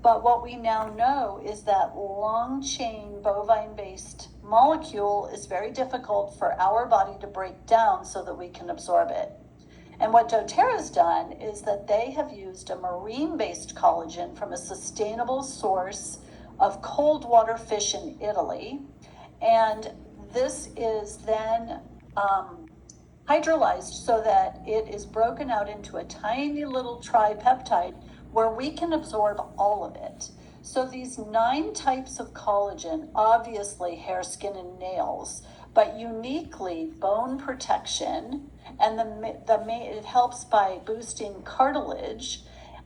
But what we now know is that long-chain bovine-based molecule is very difficult for our body to break down so that we can absorb it. And what doTERRA's done is that they have used a marine-based collagen from a sustainable source of cold water fish in Italy. And this is then hydrolyzed so that it is broken out into a tiny little tripeptide where we can absorb all of it. So these 9 types of collagen, obviously hair, skin, and nails, but uniquely bone protection, and it helps by boosting cartilage.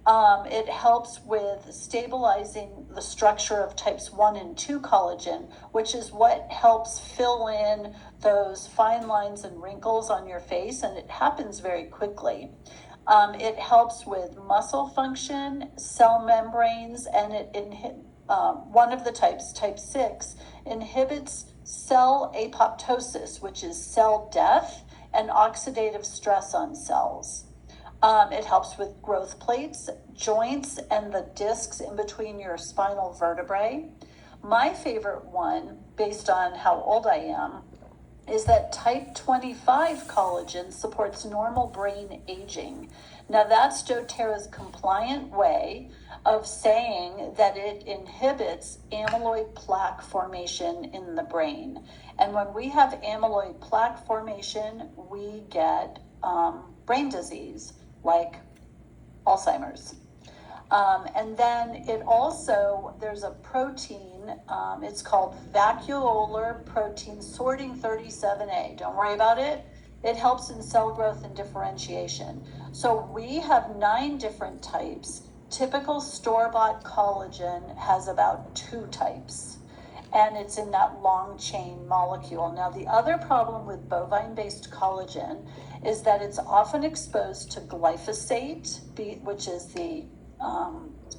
It helps with stabilizing the structure of types 1 and 2 collagen, which is what helps fill in those fine lines and wrinkles on your face, and it happens very quickly. It helps with muscle function, cell membranes, and one of the types, type 6, inhibits cell apoptosis, which is cell death and oxidative stress on cells. It helps with growth plates, joints, and the discs in between your spinal vertebrae. My favorite one, based on how old I am, is that type 25 collagen supports normal brain aging. Now that's doTERRA's compliant way of saying that it inhibits amyloid plaque formation in the brain. And when we have amyloid plaque formation, we get brain disease like Alzheimer's. And then it also, there's a protein, it's called vacuolar protein sorting 37A. Don't worry about it. It helps in cell growth and differentiation. So we have 9 different types. Typical store-bought collagen has about 2 types, and it's in that long chain molecule. Now, the other problem with bovine-based collagen is that it's often exposed to glyphosate, which is the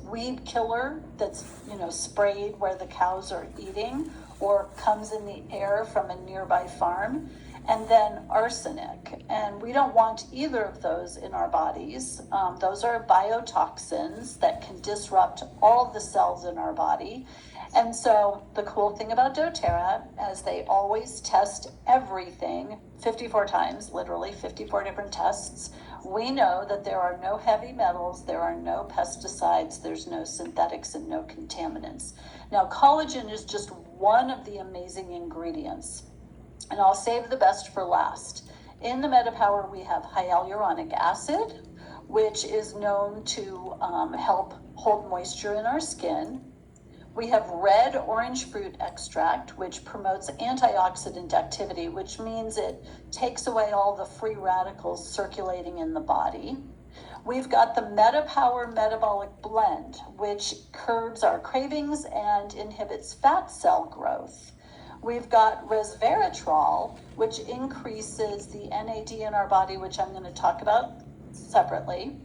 weed killer that's sprayed where the cows are eating or comes in the air from a nearby farm, and then arsenic. And we don't want either of those in our bodies. Those are biotoxins that can disrupt all the cells in our body. And so the cool thing about doTERRA, as they always test everything 54 times, literally 54 different tests, we know that there are no heavy metals, there are no pesticides, there's no synthetics and no contaminants. Now, collagen is just one of the amazing ingredients, and I'll save the best for last. In the MetaPWR, we have hyaluronic acid, which is known to help hold moisture in our skin. We have red orange fruit extract, which promotes antioxidant activity, which means it takes away all the free radicals circulating in the body. We've got the MetaPWR Metabolic Blend, which curbs our cravings and inhibits fat cell growth. We've got resveratrol, which increases the NAD in our body, which I'm going to talk about separately.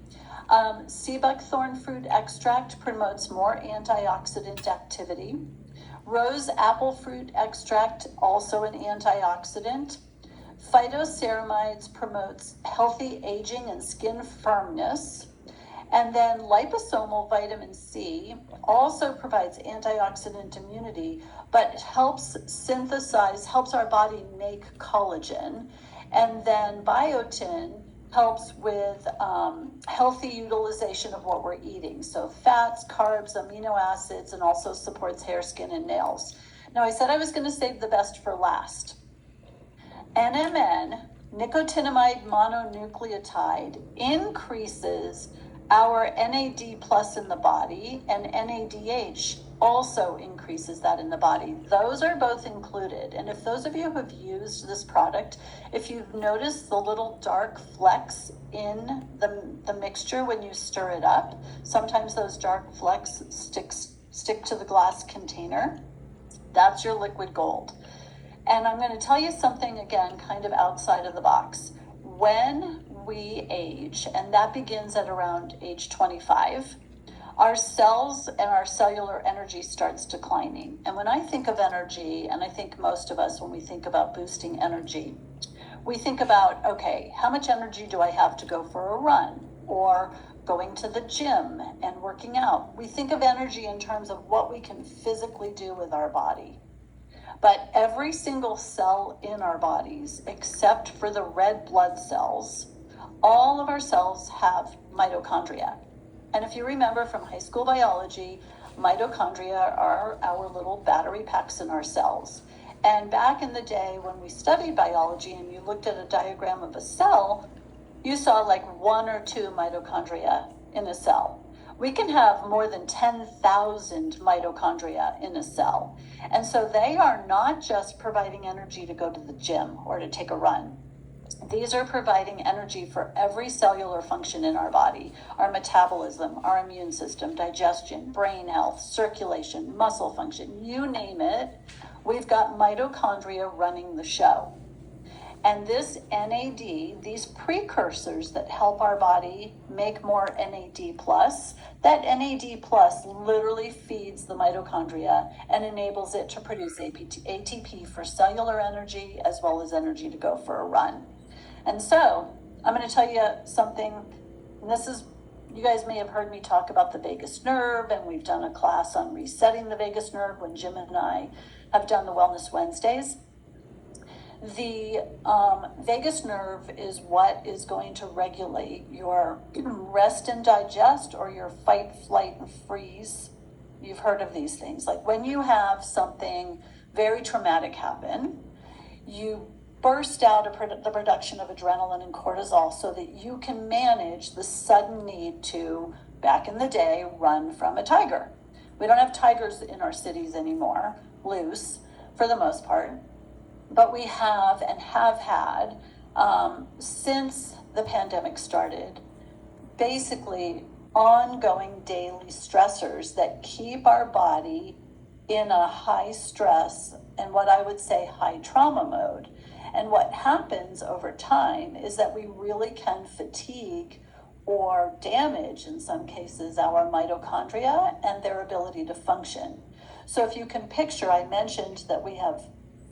Sea buckthorn fruit extract promotes more antioxidant activity. Rose apple fruit extract, also an antioxidant. Phytoceramides promotes healthy aging and skin firmness. And then liposomal vitamin C also provides antioxidant immunity, but helps our body make collagen. And then biotin helps with healthy utilization of what we're eating. So fats, carbs, amino acids, and also supports hair, skin, and nails. Now, I said I was going to save the best for last. NMN, nicotinamide mononucleotide, increases our NAD plus in the body, and NADH also increases that in the body. Those are both included. And if those of you who have used this product, if you've noticed the little dark flecks in the mixture when you stir it up, sometimes those dark flecks stick to the glass container. That's your liquid gold. And I'm going to tell you something, again, kind of outside of the box. When we age, and that begins at around age 25, our cells and our cellular energy starts declining. And when I think of energy, and I think most of us, when we think about boosting energy, we think about, okay, how much energy do I have to go for a run or going to the gym and working out. We think of energy in terms of what we can physically do with our body. But every single cell in our bodies, except for the red blood cells, all of our cells have mitochondria. And if you remember from high school biology, mitochondria are our little battery packs in our cells. And back in the day when we studied biology and you looked at a diagram of a cell, you saw like 1 or 2 mitochondria in a cell. We can have more than 10,000 mitochondria in a cell. And so they are not just providing energy to go to the gym or to take a run. These are providing energy for every cellular function in our body, our metabolism, our immune system, digestion, brain health, circulation, muscle function, you name it. We've got mitochondria running the show. And this NAD, these precursors that help our body make more NAD+, that NAD+ literally feeds the mitochondria and enables it to produce ATP for cellular energy as well as energy to go for a run. And so I'm going to tell you something, and this is, you guys may have heard me talk about the vagus nerve, and we've done a class on resetting the vagus nerve when Jim and I have done the Wellness Wednesdays. The vagus nerve is what is going to regulate your rest and digest or your fight, flight, and freeze. You've heard of these things. Like when you have something very traumatic happen, you burst out the production of adrenaline and cortisol so that you can manage the sudden need to, back in the day, run from a tiger. We don't have tigers in our cities anymore, loose for the most part. But we have and have had, since the pandemic started, basically ongoing daily stressors that keep our body in a high stress and what I would say high trauma mode. And what happens over time is that we really can fatigue or damage, in some cases, our mitochondria and their ability to function. So if you can picture, I mentioned that we have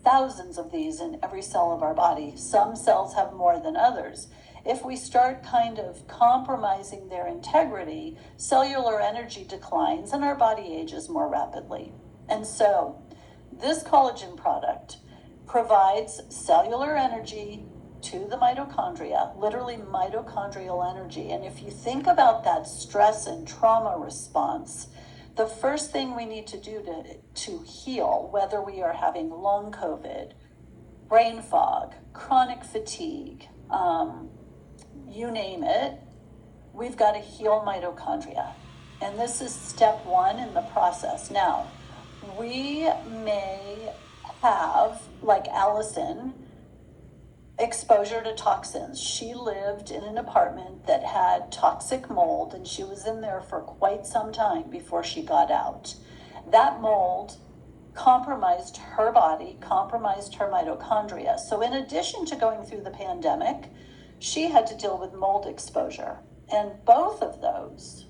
thousands of these in every cell of our body. Some cells have more than others. If we start kind of compromising their integrity, cellular energy declines and our body ages more rapidly. And so this collagen product provides cellular energy to the mitochondria, literally mitochondrial energy. And if you think about that stress and trauma response, the first thing we need to do to heal, whether we are having long COVID, brain fog, chronic fatigue, you name it, we've got to heal mitochondria. And this is step 1 in the process. Now, we may have, like Allison, exposure to toxins. She lived in an apartment that had toxic mold, and she was in there for quite some time before she got out. That mold compromised her body, compromised her mitochondria. So in addition to going through the pandemic, she had to deal with mold exposure. And both of those,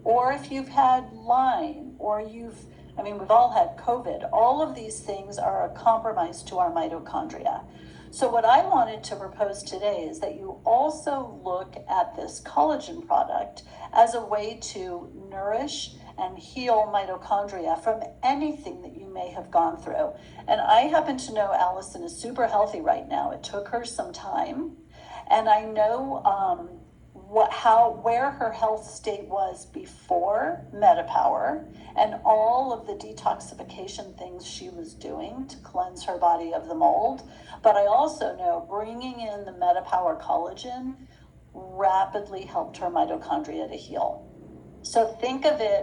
or if you've had Lyme, or we've all had COVID, all of these things are a compromise to our mitochondria. So what I wanted to propose today is that you also look at this collagen product as a way to nourish and heal mitochondria from anything that you may have gone through. And I happen to know Allison is super healthy right now. It took her some time. And I know where her health state was before MetaPWR and all of the detoxification things she was doing to cleanse her body of the mold. But I also know bringing in the MetaPWR collagen rapidly helped her mitochondria to heal. So think of it